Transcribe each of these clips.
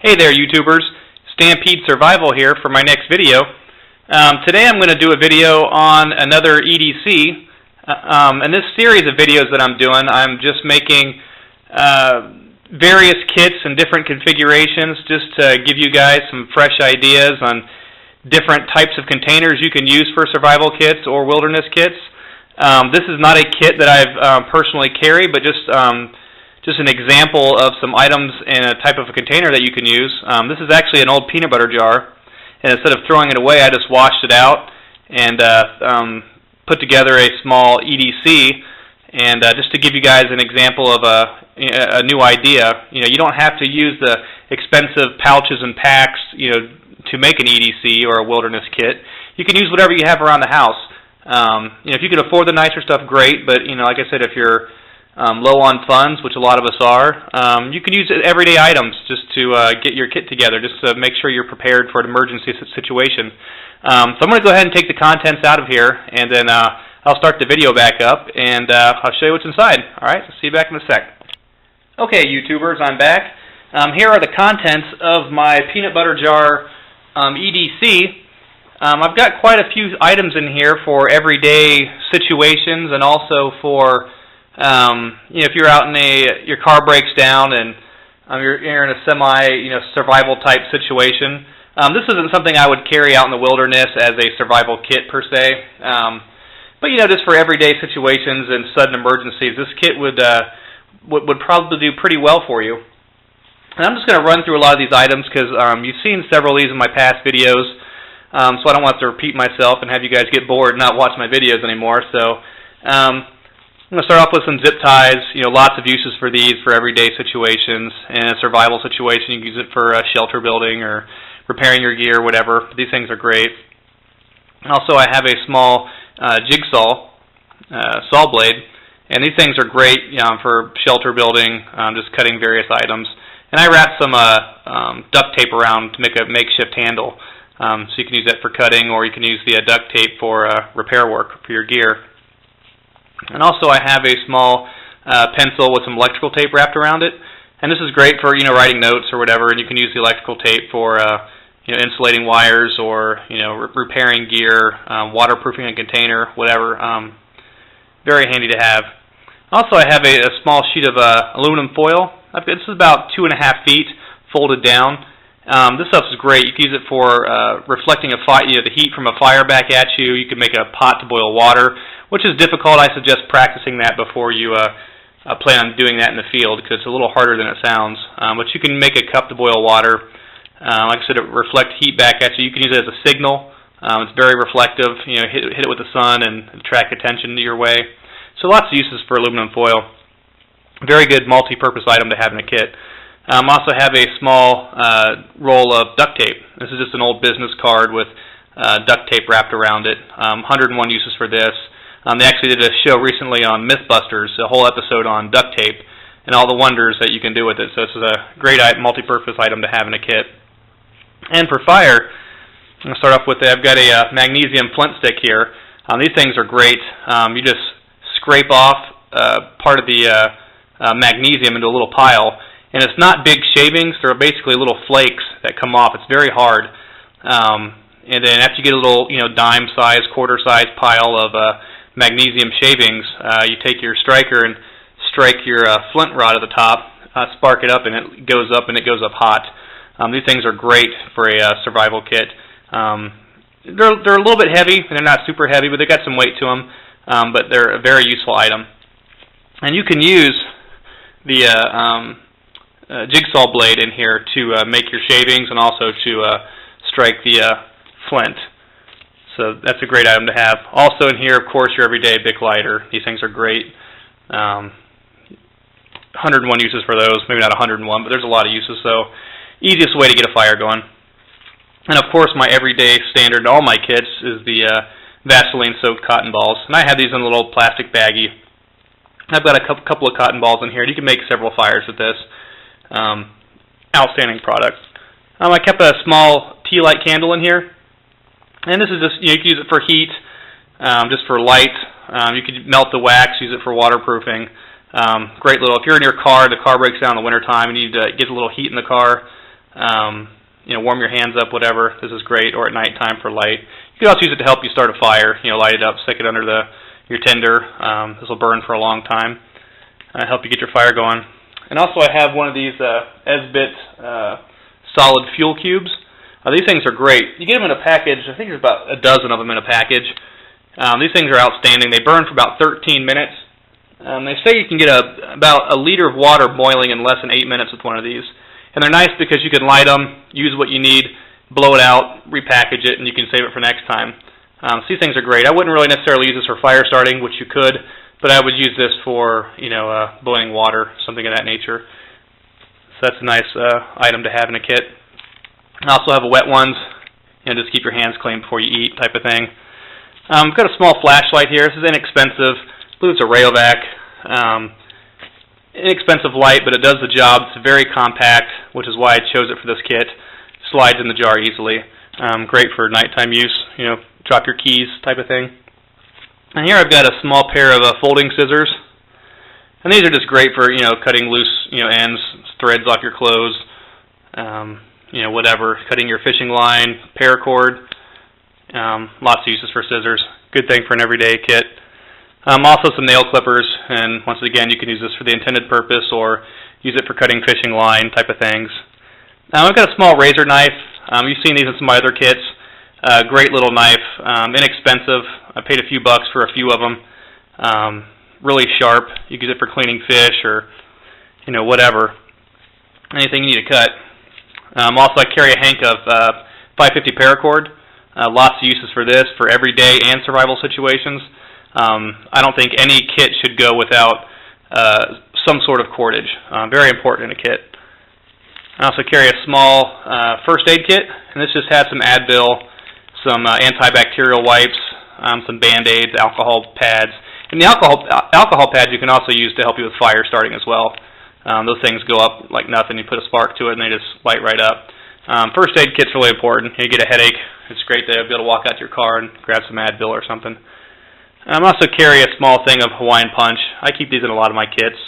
Hey there, YouTubers. Stampede Survival here for my next video. Today I'm going to do a video on another EDC. In this series of videos that I'm doing, I'm just making various kits and different configurations just to give you guys some fresh ideas on different types of containers you can use for survival kits or wilderness kits. This is not a kit that I've personally carried, but just an example of some items in a type of a container that you can use. This is actually an old peanut butter jar, and instead of throwing it away, I just washed it out and put together a small EDC, and just to give you guys an example of a new idea. You don't have to use the expensive pouches and packs, to make an EDC or a wilderness kit. You can use whatever you have around the house. If you can afford the nicer stuff, great. But like I said, if you're low on funds, which a lot of us are, you can use everyday items just to get your kit together, just to make sure you're prepared for an emergency situation. So I'm going to go ahead and take the contents out of here, and then I'll start the video back up, and I'll show you what's inside. Alright, so see you back in a sec. Okay, YouTubers, I'm back. Here are the contents of my peanut butter jar EDC. I've got quite a few items in here for everyday situations, and also for if you're out in your car breaks down and you're in a survival type situation. This isn't something I would carry out in the wilderness as a survival kit per se, but just for everyday situations and sudden emergencies, this kit would probably do pretty well for you. And I'm just going to run through a lot of these items because you've seen several of these in my past videos, so I don't want to repeat myself and have you guys get bored and not watch my videos anymore. So I'm going to start off with some zip ties. Lots of uses for these for everyday situations. In a survival situation, you can use it for shelter building or repairing your gear, whatever. These things are great. Also, I have a small jigsaw saw blade, and these things are great for shelter building, just cutting various items. And I wrapped some duct tape around to make a makeshift handle, so you can use that for cutting, or you can use the duct tape for repair work for your gear. And also I have a small pencil with some electrical tape wrapped around it, and this is great for writing notes or whatever. And you can use the electrical tape for insulating wires or repairing gear, waterproofing a container, whatever. Very handy to have. Also, I have a small sheet of aluminum foil. This is about 2.5 feet folded down. This stuff is great. You can use it for reflecting the heat from a fire back at you. You can make a pot to boil water, which is difficult. I suggest practicing that before you plan on doing that in the field, because it's a little harder than it sounds. But you can make a cup to boil water. Like I said, it reflects heat back at you. You can use it as a signal. It's very reflective. Hit it with the sun and attract attention to your way. So lots of uses for aluminum foil. Very good multi-purpose item to have in a kit. I also have a small roll of duct tape. This is just an old business card with duct tape wrapped around it. 101 uses for this. They actually did a show recently on Mythbusters, a whole episode on duct tape and all the wonders that you can do with it. So this is a great multi-purpose item to have in a kit. And for fire, I'm going to start off with I've got a magnesium flint stick here. These things are great. You just scrape off part of the magnesium into a little pile, and it's not big shavings. They're basically little flakes that come off. It's very hard. And then after you get a little dime-sized, quarter-sized pile of magnesium shavings, you take your striker and strike your flint rod at the top, spark it up, and it goes up hot. These things are great for a survival kit. They're a little bit heavy, and they're not super heavy, but they've got some weight to them. But they're a very useful item. And you can use the jigsaw blade in here to make your shavings and also to strike the flint. So that's a great item to have. Also in here, of course, your everyday Bic lighter. These things are great. 101 uses for those. Maybe not 101, but there's a lot of uses. So easiest way to get a fire going. And of course, my everyday standard in all my kits is the Vaseline-soaked cotton balls. And I have these in a little plastic baggie. I've got a couple of cotton balls in here. You can make several fires with this. Outstanding product. I kept a small tea light candle in here. And this is just, you can use it for heat, just for light. You could melt the wax, use it for waterproofing. Great little, if you're in your car, the car breaks down in the wintertime, and you need to get a little heat in the car, warm your hands up, whatever. This is great, or at nighttime for light. You can also use it to help you start a fire. Light it up, stick it under your tinder. This will burn for a long time. Help you get your fire going. And also I have one of these Esbit solid fuel cubes. These things are great. You get them in a package. I think there's about a dozen of them in a package. These things are outstanding. They burn for about 13 minutes. They say you can get about a liter of water boiling in less than 8 minutes with one of these. And they're nice because you can light them, use what you need, blow it out, repackage it, and you can save it for next time. So these things are great. I wouldn't really necessarily use this for fire starting, which you could, but I would use this for boiling water, something of that nature. So that's a nice item to have in a kit. I also have a wet ones, just keep your hands clean before you eat type of thing. I've got a small flashlight here. This is inexpensive. I believe it's a Rayovac. Inexpensive light, but it does the job. It's very compact, which is why I chose it for this kit. Slides in the jar easily. Great for nighttime use, drop your keys type of thing. And here I've got a small pair of folding scissors. And these are just great for, cutting loose, ends, threads off your clothes, whatever, cutting your fishing line, paracord. Lots of uses for scissors. Good thing for an everyday kit. Also some nail clippers, and once again you can use this for the intended purpose or use it for cutting fishing line type of things. I've got a small razor knife. You've seen these in some of my other kits. Great little knife, inexpensive. I paid a few bucks for a few of them. Really sharp. You can use it for cleaning fish or whatever. Anything you need to cut. Also I carry a hank of 550 paracord. Lots of uses for this for everyday and survival situations. I don't think any kit should go without some sort of cordage. Very important in a kit. I also carry a small first aid kit, and this just has some Advil, some antibacterial wipes, some Band-Aids, alcohol pads. And the alcohol pads you can also use to help you with fire starting as well. Those things go up like nothing. You put a spark to it and they just light right up. First aid kit's really important. You get a headache, it's great to be able to walk out to your car and grab some Advil or something. I also carry a small thing of Hawaiian Punch. I keep these in a lot of my kits.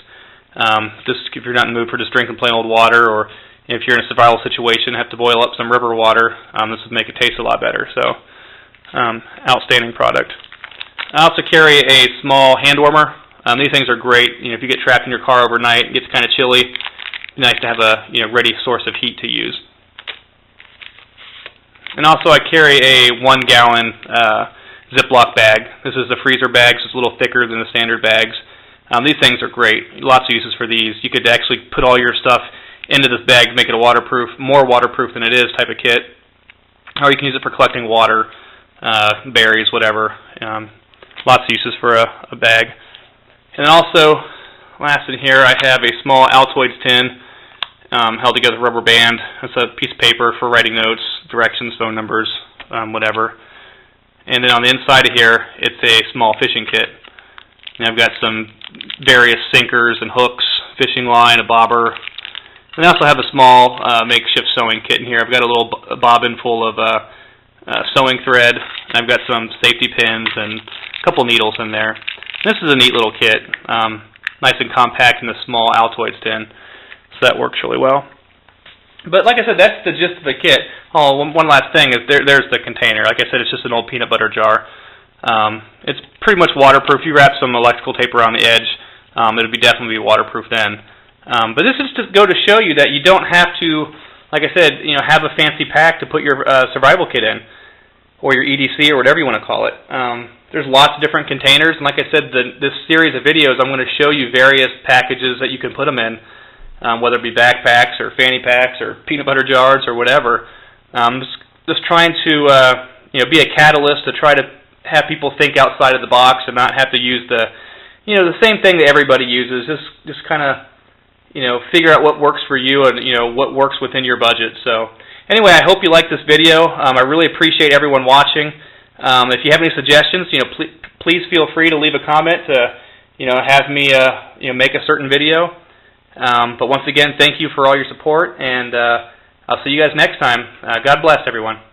Just if you're not in the mood for just drinking plain old water, or if you're in a survival situation, have to boil up some river water, this would make it taste a lot better. So, outstanding product. I also carry a small hand warmer. These things are great. If you get trapped in your car overnight, it gets kind of chilly. It's nice to have a ready source of heat to use. And also, I carry a 1 gallon Ziploc bag. This is the freezer bags. It's a little thicker than the standard bags. These things are great. Lots of uses for these. You could actually put all your stuff into this bag to make it a waterproof, more waterproof than it is type of kit. Or you can use it for collecting water, berries, whatever. Lots of uses for a bag. And then also, last in here, I have a small Altoids tin held together with rubber band. It's a piece of paper for writing notes, directions, phone numbers, whatever. And then on the inside of here, it's a small fishing kit. And I've got some various sinkers and hooks, fishing line, a bobber. And I also have a small makeshift sewing kit in here. I've got a little bobbin full of sewing thread. And I've got some safety pins and a couple needles in there. This is a neat little kit, nice and compact in a small Altoids tin, so that works really well. But like I said, that's the gist of the kit. Oh, one last thing is there's the container. Like I said, it's just an old peanut butter jar. It's pretty much waterproof. You wrap some electrical tape around the edge, it'll definitely be waterproof then. But this is to go to show you that you don't have to, like I said, have a fancy pack to put your survival kit in, or your EDC, or whatever you want to call it. There's lots of different containers, and like I said, this series of videos, I'm going to show you various packages that you can put them in, whether it be backpacks or fanny packs or peanut butter jars or whatever. Just trying to be a catalyst to try to have people think outside of the box and not have to use the same thing that everybody uses. Just kind of figure out what works for you and what works within your budget. So anyway, I hope you like this video. I really appreciate everyone watching. If you have any suggestions, please feel free to leave a comment to have me make a certain video. But once again, thank you for all your support, and I'll see you guys next time. God bless everyone.